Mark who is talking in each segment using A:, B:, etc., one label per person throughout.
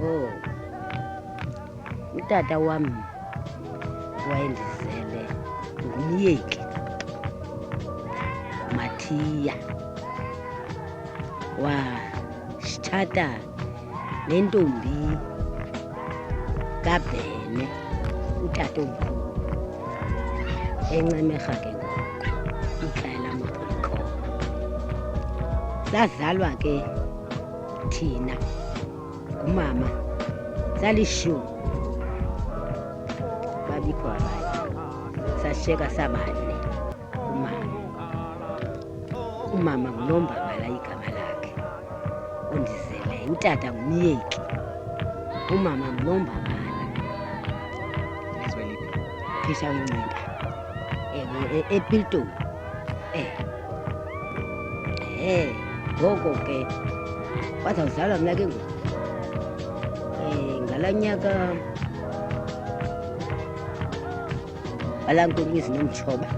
A: Oh, utata wami wayendizele ngumyeki Mathiya washata nentombi kaBhene utata omkhulu eNcemerha ke ngoku ikhaya lamaPoliko. Sazalwa ke thina umama salishumi babikho abanye, sashiyeka sabane. Umama nguNombabala igama lakhe ondizeleyo, utata ngumyeki, umama nguNombabala. Phisha uNciba ePiltoni. Ngoko ke kwazawuzalwa mna ke ngoku ngalaa nyaka walaa nkwenkwezi nomtshoba.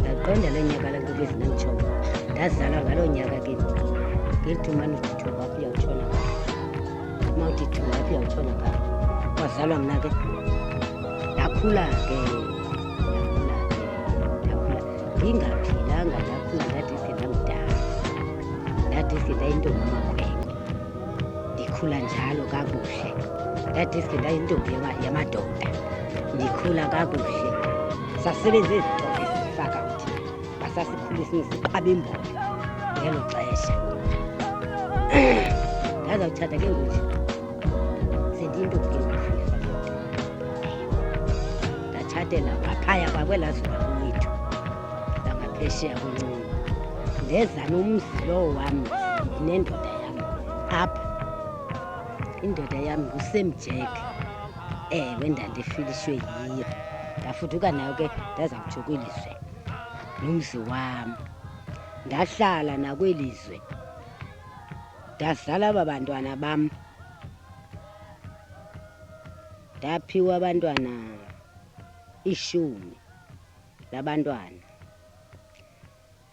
A: Ndaqonda loo nyaka laa nkwenkwezi nomtshoba. Ndazalwa ngaloo nyaka ke ngethi umane udithuka apho uyawutshona ngalo, uma udithuka apho uyawutshona ngalo. Kwazalwa mna ke ndakhula ke ndingaphilanga, ndakhula ndadeske ndamdala, ndadeske ndayintombi yamakhwenkwe, ndikhula njalo kakuhle. Ndadeske ndayintombi yamadoda, ndikhula kakuhle. Sasebenza ezitofu esifaka uthi basasikhulisa siqabe imbola ngelo xesha. Ndazawutshata ke ngoku sendiyintombi ke ngoku, ndatshatela ngaphaya kwakwelaa zubakwethu langaphesheya kwencini. Ndeza nomzi lowo wam nendoda yam apha. Indoda yam nguSemJek, ewe ndandifilishwe yiyo. Ndafuduka nayo ke ndazawutsho kwelizwe nomzi wam. Ndahlala nakwelizwe, ndazala aba bantwana bam. Ndaphiwa abantwana 10 labantwana,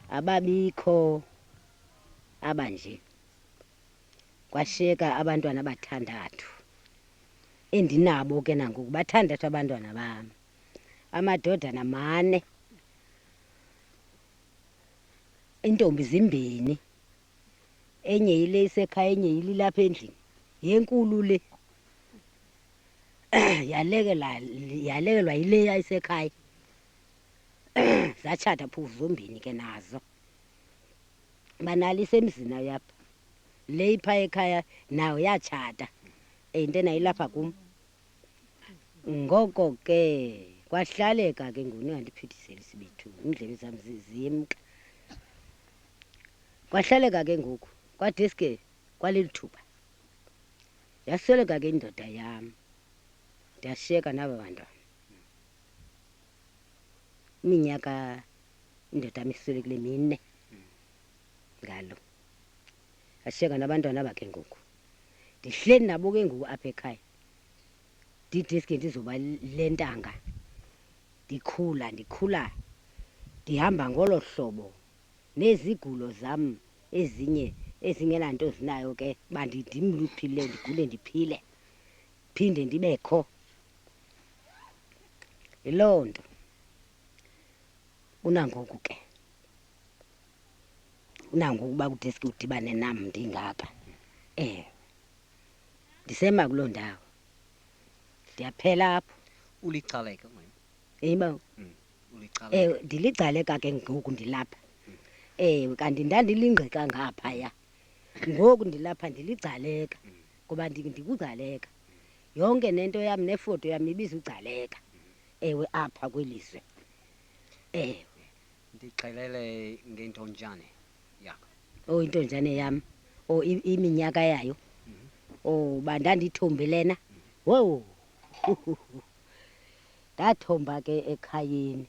A: ababikho abanje. Kwashiyeka abantwana 6 endinabo ke nangoku, 6 abantwana bam, amadodana 4, iintombi 2, enye yile isekhaya, enye yilapha endlini, yenkulu le yalekelwa yileya isekhaya. Zatshata phofu zombini ke nazo, banalo isemzini yapha. Le ipha ekhaya nayo yatshata, into nayo ilapha kum. Ngoko ke kwahlaleka ke ngoku, ningandiphindiseli sibethu, iindlebe zam ziyemka. Kwahlaleka ke ngoku kwadeske kwaleli thuba yasweleka ke indoda yam, ndashiyeka naba bantwana. Iminyaka indoda yam iswelekile 4 ngalo. Yashiyeka nabantwana bakhe ngoku. Ndihleli nabo ke ngoku apha ekhaya, ndideske ndizoba le ntanga. Ndikhula ndihamba ngolo hlobo. Nezigulo zam ezinye ezingenanto zinayo ke bandidimluphile, ndigule ndiphile, phinde ndibekho. Yiloo nto unangoku ke, unangoku uba kudeske udibane nam ndingapha. Ndisema kuloo ndawo, ndiyaphela apho.
B: Ulicaleka mama?
A: Eyiba
B: Ulicaleka?
A: Ndilicaleka ke ngoku ndilapha. Kanti ndandilingqika ngaphaya, ngoku ndilapha ndiligcaleka, ngoba ndikugcaleka. Yonke nento yam nefoto yam ibizuGcaleka, ewe, apha kwelizwe.
B: Ndixelele ngentonjane yakho.
A: Oh, intonjane yam, oh, iminyaka yayo. Oh, bandandithombe lena. Wowu, ndathomba ke ekhayeni,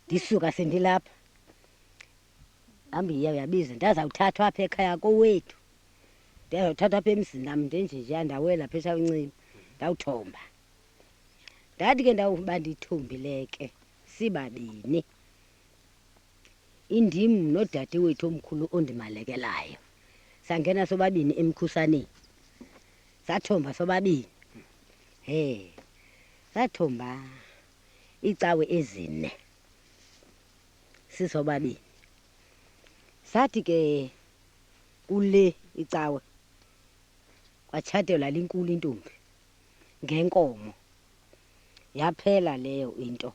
A: ndisuka sendilapha. Hambi yabiza, ndazawuthathwa apha ekhaya kowethu, ndazawuthathwa apha emzini nam ndenjenjeya, ndawela phesha uNciba, ndawuthomba. Ndathi ke ndawuba ndithombile ke sibabini, indim nodade wethu omkhulu ondimalekelayo, sangena sobabini emkhusaneni sathomba sobabini sathomba icawe ezine sisobabini sathi ke kule icawe kwatshatelwa linkulu intombi ngenkomo yaphela leyo into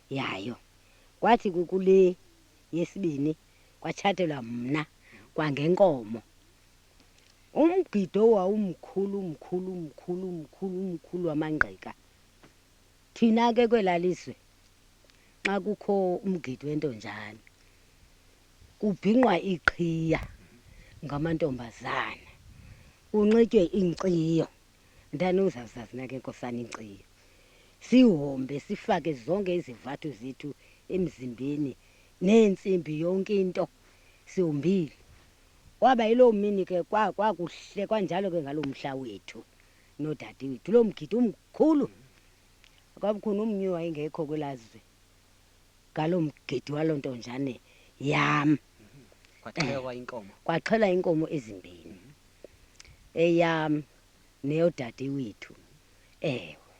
A: yayo kwathi kule yesibini kwatshatelwa mna kwangenkomo umgido wawumkhulu wamangqika thina ke kwelalizwe xa kukho umgido wentonjane kubhinqwa iqhiya ngamantombazana unxitywe inkciyo ndani uzazazi na ke nkosana inkciyo sihombe sifake zonke izivathu zethu emzimbeni neentsimbi yonke into sihombile waba yiloo mini ke kwakuhle kwanjalo ke ngaloo mhla wethu nodade wethu lo mgido umkhulu kwabukhona umnye wayengekho kwelazwe ngaloo mgido waloo ntonjane yam kwaxhelwa inkomo ezimbini eyam neyodade wethu ewe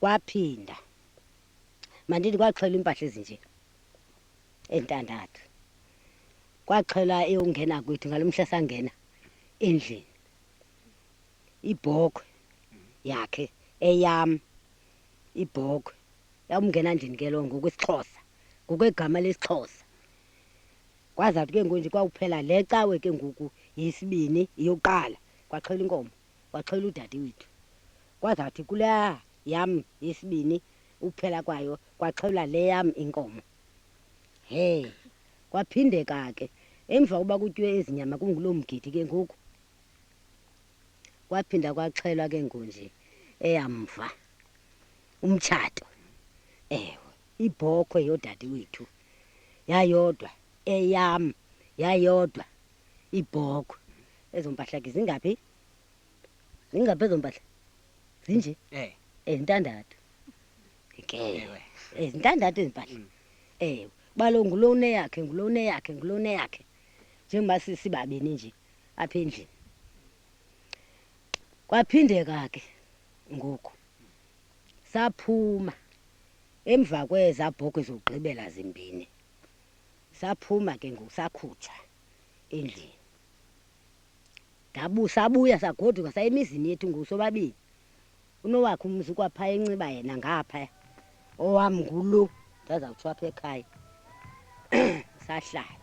A: kwaphinda mandithi kwaxhelwa impahla ezinje entandathu kwaxhelwa eyongena kwethu ngalo mhla sangena endlini ibhokhwe yakhe eyam ibhokhwe yamngena ndini ke lo ngokwesiXhosa ngokwegama lesiXhosa kwazawuthi ke ngonje kwawuphela le cawe ke ngoku yesibini iyoqala kwaxhelwa inkomo kwaxhelwa udade wethu kwazawuthi kule yam yesibini uphela kwayo kwaxhelwa le yam inkomo kwaphindeka ke emva uba kutyiwe ezinyama kunguloo mgidi ke ngoku kwaphinda kwaxhelwa ke ngonje eyamva umtshato ewe ibhokhwe yodade wethu yayodwa eyam yayodwa ibhokhwe ezo mpahla ke zingaphi ezo mpahla zinje ezintandathu ke ezintandathu ezimpahla ewe balo ngulone yakhe njengoba sibabini nje apha endlini kwaphindeka ke ngoku saphuma emva kweza bhokhwe zokugqibela zimbini saphuma ke ngoku sakhutsha endlini sabuya sagoduka sayemizini yethu ngosobabini unowakhe umzi kwapha enciba yena ngapha owam ngulo ndazawutsho apha ekhaya sahlala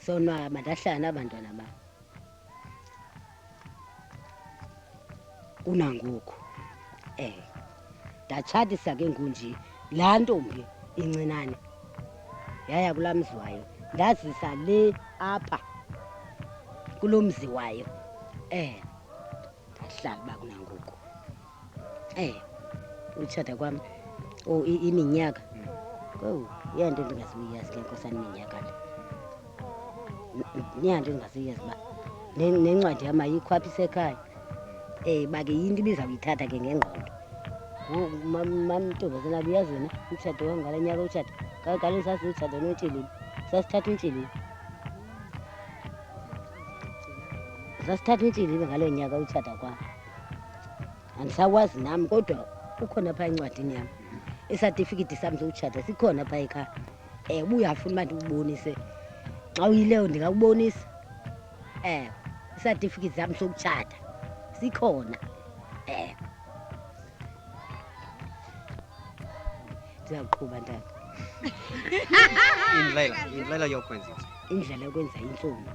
A: sonwaba ndahlala nabantwana bam kunangoku ndatshatisa ke ngunje laa ntombi incinane yaya kulaa mzi wayo ndazisa le apha kulo mzi wayo ndahlala uba kunangoku utshata kwam iminyaka iyanto endingazuyazi ke nkosana iminyaka le iyanto endingazuyazi uba nencwadi yam ayikho apha isekhaya uba ke yinto ibizawuyithatha ke ngengqondo mamntombazana uyazi wena umtshato wam ngala nyaka utshata kaloku sasiwutshata notshilini sasithatha untshilini ngaloo nyaka utshata kwam andisawazi nam kodwa ukhona phaa encwadini yam isatifikiti sam sokutshata sikhona phaa ekhaya ubuyafuna uba ndikubonise xa uyileyo ndingakubonisa isatifikiti sam sokutshata sikhona ndizawuqhuba ntaka
B: indlela yokwenza
A: indlela yokwenza intsomi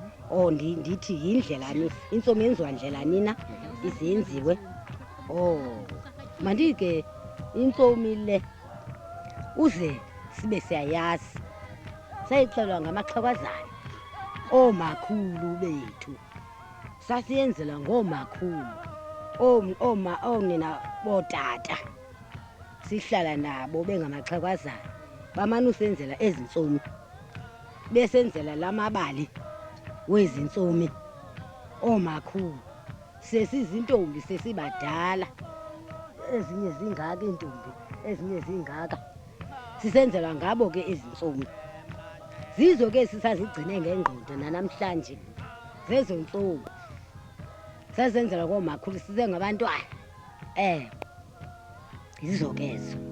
A: ndithi yindlelani intsomi yenziwa ndlelani na izenziwe mandithi ke intsomi le uze sibe siyayazi sayixelwa ngamaxhawazana oomakhulu bethu sasiyenzelwa ngoomakhulu oonina bootata sihlala nabo bengamaxhawazana bamane usenzela ezi ntsomi besenzela la mabali wezi ntsomi oomakhulu sesizintombi sesibadala ezinye zingaka iintombi ezinye zingaka sisenzelwa ngabo ke ezi ntsomi zizo ke sisazigcine ngengqondo nanamhlanje zezo ntsuku sazenzela koomakhulu size ngabantwana yizo ke ezo.